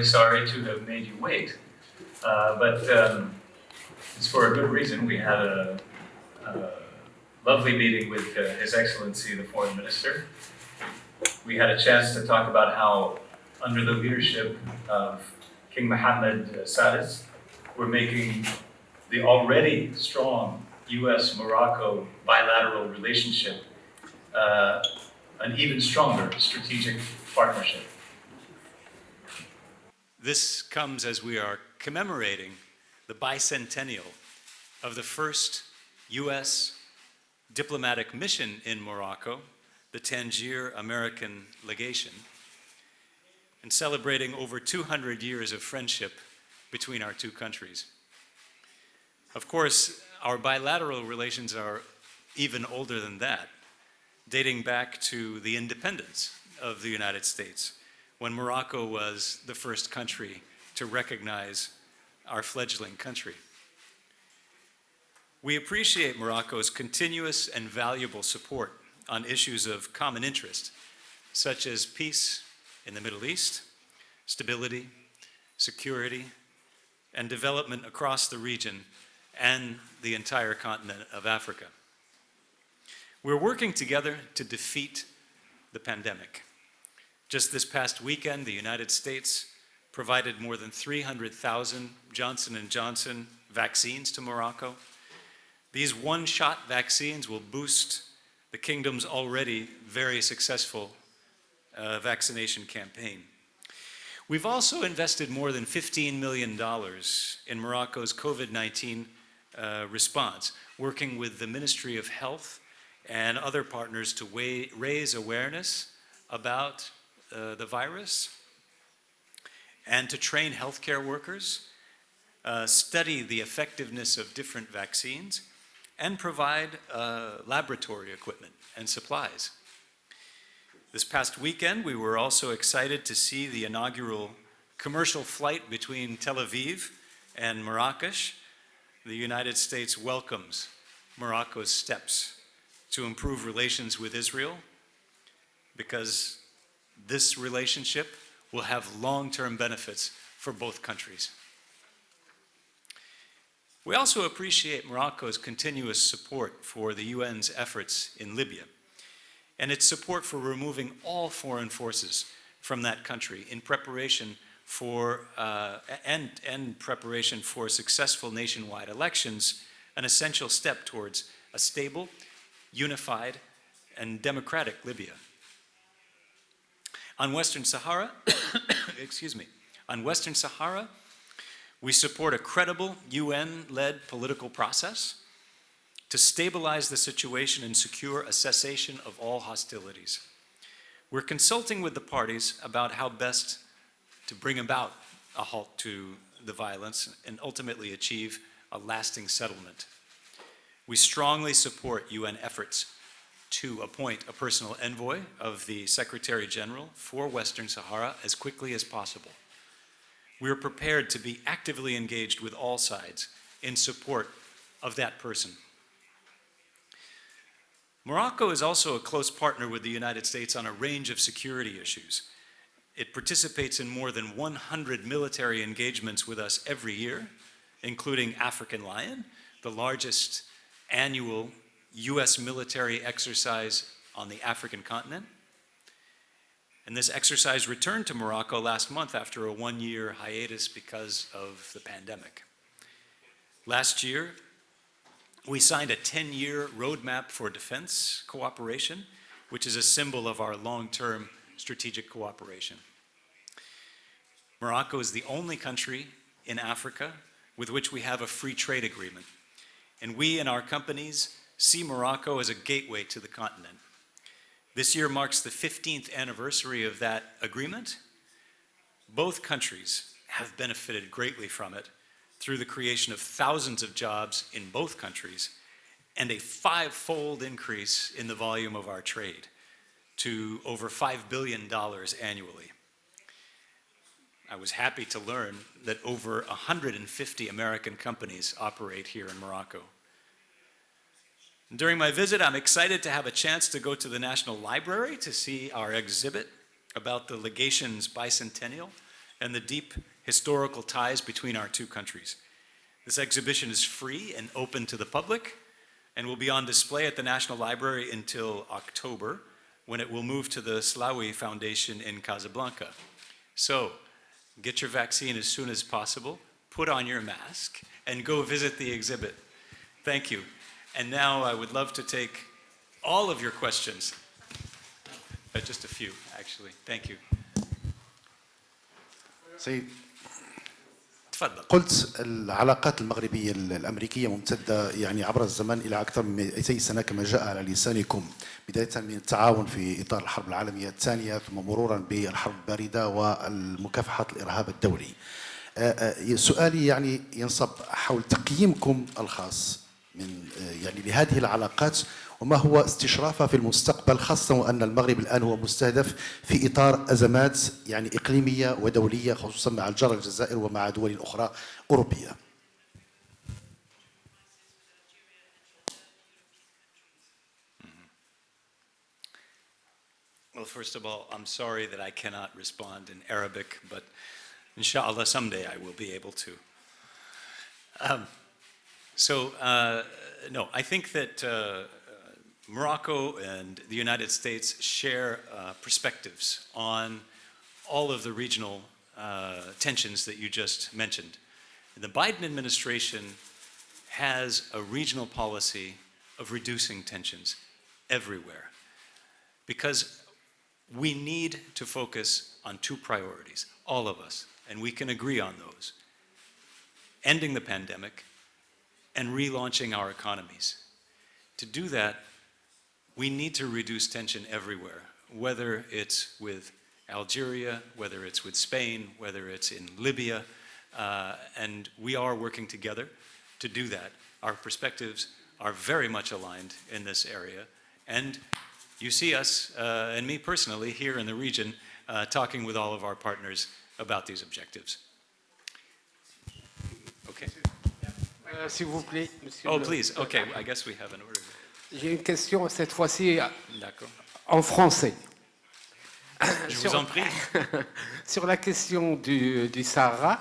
Sorry to have made you wait, but it's for a good reason. We had a lovely meeting with His Excellency, the Foreign Minister. We had a chance to talk about how, under the leadership of King Mohammed Sadis, we're making the already strong U.S.-Morocco bilateral relationship an even stronger strategic partnership. This comes as we are commemorating the bicentennial of the first U.S. diplomatic mission in Morocco, the Tangier American Legation, and celebrating over 200 years of friendship between our two countries. Of course, our bilateral relations are even older than that, dating back to the independence of the United States, when Morocco was the first country to recognize our fledgling country. We appreciate Morocco's continuous and valuable support on issues of common interest, such as peace in the Middle East, stability, security, and development across the region and the entire continent of Africa. We're working together to defeat the pandemic. Just this past weekend, the United States provided more than 300,000 Johnson & Johnson vaccines to Morocco. These one-shot vaccines will boost the kingdom's already very successful vaccination campaign. We've also invested more than $15 million in Morocco's COVID-19 response, working with the Ministry of Health and other partners to raise awareness about the virus, and to train healthcare workers, study the effectiveness of different vaccines, and provide laboratory equipment and supplies. This past weekend, we were also excited to see the inaugural commercial flight between Tel Aviv and Marrakesh. The United States welcomes Morocco's steps to improve relations with Israel, because this relationship will have long-term benefits for both countries. We also appreciate Morocco's continuous support for the UN's efforts in Libya and its support for removing all foreign forces from that country in preparation for preparation for successful nationwide elections, an essential step towards a stable, unified, and democratic Libya. On Western Sahara, on Western Sahara, we support a credible UN-led political process to stabilize the situation and secure a cessation of all hostilities. We're consulting with the parties about how best to bring about a halt to the violence and ultimately achieve a lasting settlement. We strongly support UN efforts to appoint a personal envoy of the Secretary General for Western Sahara as quickly as possible. We are prepared to be actively engaged with all sides in support of that person. Morocco is also a close partner with the United States on a range of security issues. It participates in more than 100 military engagements with us every year, including African Lion, the largest annual U.S. military exercise on the African continent. And this exercise returned to Morocco last month after a one-year hiatus because of the pandemic. Last year, we signed a 10-year roadmap for defense cooperation, which is a symbol of our long-term strategic cooperation. Morocco is the only country in Africa with which we have a free trade agreement, and we and our companies see Morocco as a gateway to the continent. This year marks the 15th anniversary of that agreement. Both countries have benefited greatly from it through the creation of thousands of jobs in both countries and a five-fold increase in the volume of our trade to over $5 billion annually. I was happy to learn that over 150 American companies operate here in Morocco. During my visit, I'm excited to have a chance to go to the National Library to see our exhibit about the legation's bicentennial and the deep historical ties between our two countries. This exhibition is free and open to the public and will be on display at the National Library until October, when it will move to the Slawi Foundation in Casablanca. So, get your vaccine as soon as possible, put on your mask, and go visit the exhibit. Thank you. And now I would love to take all of your questions. Just a few, actually. Thank you. سيد، تفضل. قلت العلاقات المغربية الأمريكية ممتدة يعني عبر الزمن إلى أكثر من 200 سنة كما جاء على لسانكم، بداية من التعاون في إطار الحرب العالمية الثانية ثم مرورا بالحرب الباردة والمكافحة الإرهاب الدولي. سؤالي يعني ينصب حول تقييمكم الخاص من يعني لهذه العلاقات، وما هو استشرافها في المستقبل، خاصة وأن المغرب الآن هو مستهدف في إطار أزمات يعني إقليمية ودولية، خصوصا مع الجار الجزائر ومع دول أخرى أوروبية. Well, first of all, I'm sorry that I cannot respond in Arabic, but inshallah someday I will be able to. No, I think that Morocco and the United States share perspectives on all of the regional tensions that you just mentioned. The Biden administration has a regional policy of reducing tensions everywhere, because we need to focus on two priorities, all of us, and we can agree on those: ending the pandemic and relaunching our economies. To do that, we need to reduce tension everywhere, whether it's with Algeria, whether it's with Spain, whether it's in Libya, and we are working together to do that. Our perspectives are very much aligned in this area, and you see us, and me personally, here in the region, talking with all of our partners about these objectives. Okay. S'il vous plaît, monsieur. Oh, please. Okay, I guess we have an order. J'ai une question, cette fois-ci D'accord. en français. Je vous en prie. Sur la question du Sahara,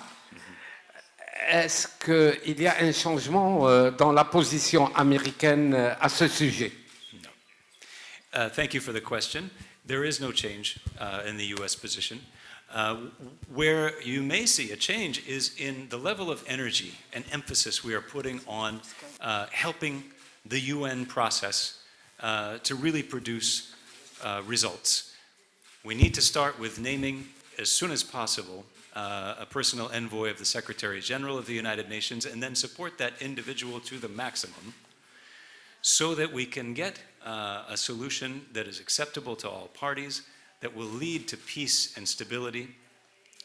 est-ce qu'il y a un changement dans la position américaine à ce sujet? No. Thank you for the question. There is no change in the U.S. position. Where you may see a change is in the level of energy and emphasis we are putting on helping the UN process to really produce results. We need to start with naming, as soon as possible, a personal envoy of the Secretary General of the United Nations, and then support that individual to the maximum so that we can get a solution that is acceptable to all parties, that will lead to peace and stability,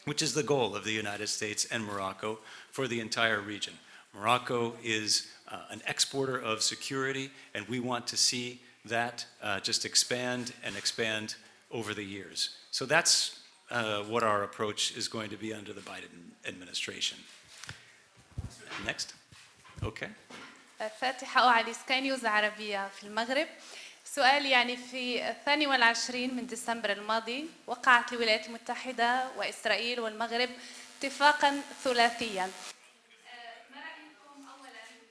which is the goal of the United States and Morocco for the entire region. Morocco is an exporter of security, and we want to see that just expand and expand over the years. So that's what our approach is going to be under the Biden administration. Next. Okay. فاتحة وعلي سكاي نيوز عربية في المغرب. سؤال يعني في 22 من ديسمبر الماضي وقعت الولايات المتحدة وإسرائيل والمغرب اتفاقا ثلاثيا. ما رأيكم أولا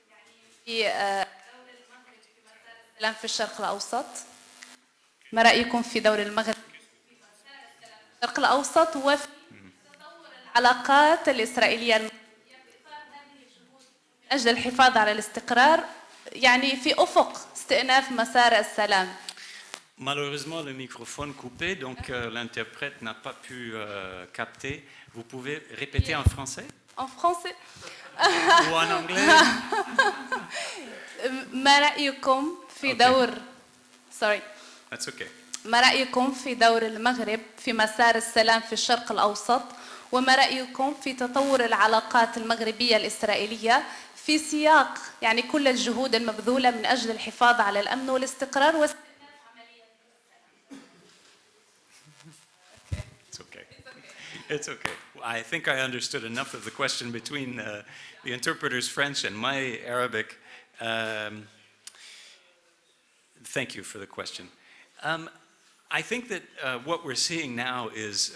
يعني في دور المغرب في مسار السلام في الشرق الأوسط؟ ما رأيكم في دور المغرب في مسار السلام في الشرق الأوسط وفي تطور العلاقات الإسرائيلية المغربية بإطار هذه الجهود من أجل الحفاظ على الاستقرار يعني في أفق استئناف مسار السلام؟ Malheureusement, le microphone coupé, donc l'interprète n'a pas pu capter. Vous pouvez répéter en français En français. ou en anglais? ما رأيكم في Okay. دور sorry That's okay. ما رأيكم في دور المغرب في مسار السلام في الشرق الأوسط وما رأيكم في تطور العلاقات المغربية الإسرائيلية في سياق يعني كل الجهود المبذولة من أجل الحفاظ على الأمن والاستقرار It's okay. It's okay. I think I understood enough of the question between the interpreter's French and my Arabic. Thank you for the question. I think that what we're seeing now is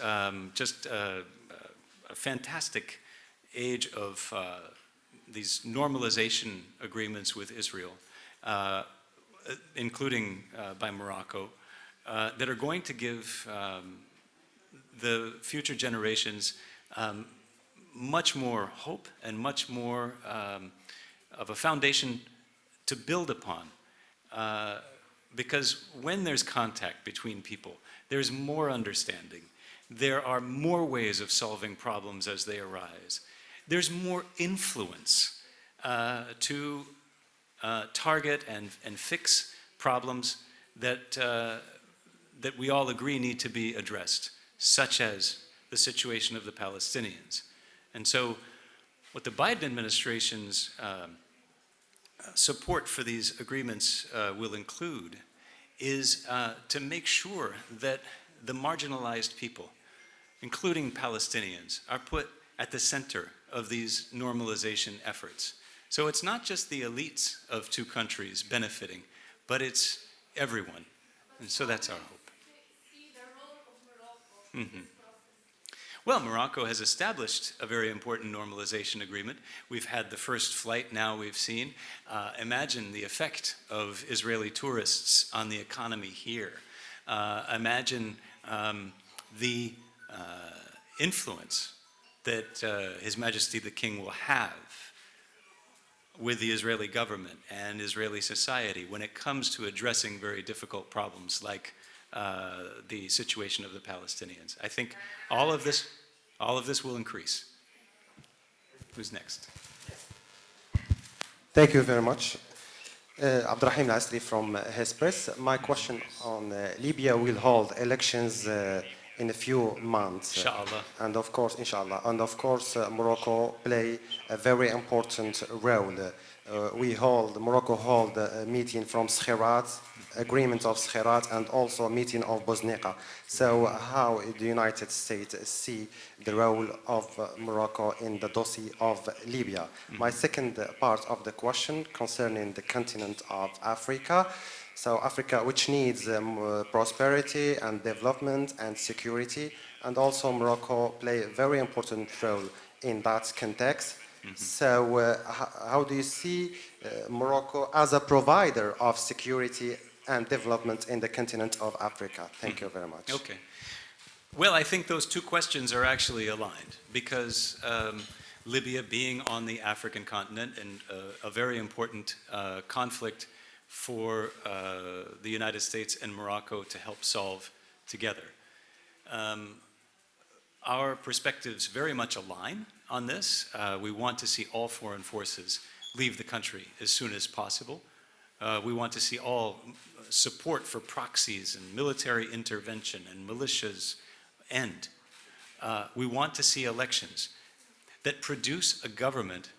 just a fantastic age of these normalization agreements with Israel, including by Morocco, that are going to give the future generations much more hope and much more of a foundation to build upon. Because when there's contact between people, there's more understanding. There are more ways of solving problems as they arise. There's more influence to target and fix problems that we all agree need to be addressed, such as the situation of the Palestinians. And so what the Biden administration's support for these agreements will include is to make sure that the marginalized people, including Palestinians, are put at the center of these normalization efforts. So it's not just the elites of two countries benefiting, but it's everyone. And so that's our hope. Mm-hmm. Well, Morocco has established a very important normalization agreement. We've had the first flight now we've seen. Imagine the effect of Israeli tourists on the economy here. Imagine the influence that His Majesty the King will have with the Israeli government and Israeli society when it comes to addressing very difficult problems like the situation of the Palestinians. I think all of this will increase. Who's next? Thank you very much. Abdurrahim Al-Asri from Hespress. My question on Libya will hold elections in a few months. Inshallah. And of course, inshallah. And of course, Morocco play a very important role. Morocco hold a meeting from Skhirat, agreement of Skhirat, and also a meeting of Bosnia. So how the United States see the role of Morocco in the dossier of Libya? Mm-hmm. My second part of the question concerning the continent of Africa. So Africa, which needs prosperity and development and security, and also Morocco play a very important role in that context. Mm-hmm. So how do you see Morocco as a provider of security and development in the continent of Africa? Thank you very much. Okay. Well, I think those two questions are actually aligned because Libya being on the African continent and a very important conflict for the United States and Morocco to help solve together. Our perspectives very much align on this. We want to see all foreign forces leave the country as soon as possible. We want to see all support for proxies and military intervention and militias end. We want to see elections that produce a government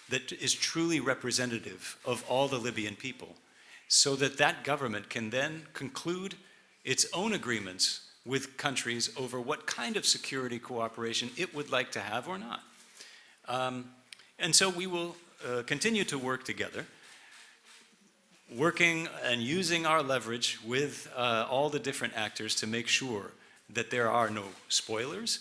that is truly representative of all the Libyan people, so that that government can then conclude its own agreements with countries over what kind of security cooperation it would like to have or not. And so we will continue to work together, working and using our leverage with all the different actors to make sure that there are no spoilers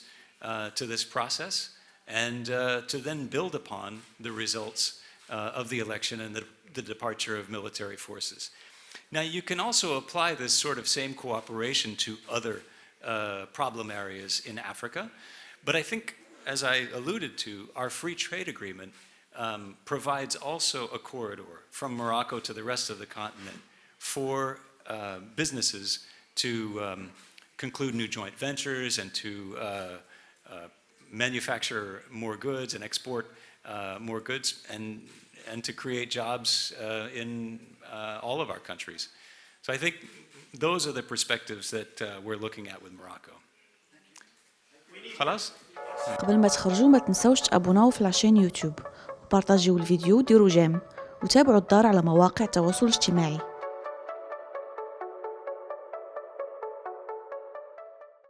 to this process, and to then build upon the results of the election and the departure of military forces. Now, you can also apply this sort of same cooperation to other problem areas in Africa, but I think, as I alluded to, our free trade agreement provides also a corridor from Morocco to the rest of the continent for businesses to conclude new joint ventures and to manufacture more goods and export more goods and to create jobs in all of our countries. So I think those are the perspectives that we're looking at with Morocco. خلاص؟ قبل ما تخرجوا ما تنسوش تابوناو في العشان يوتيوب وبارطاجيو الفيديو وديروا جيم وتابعوا الدار على مواقع التواصل الاجتماعي.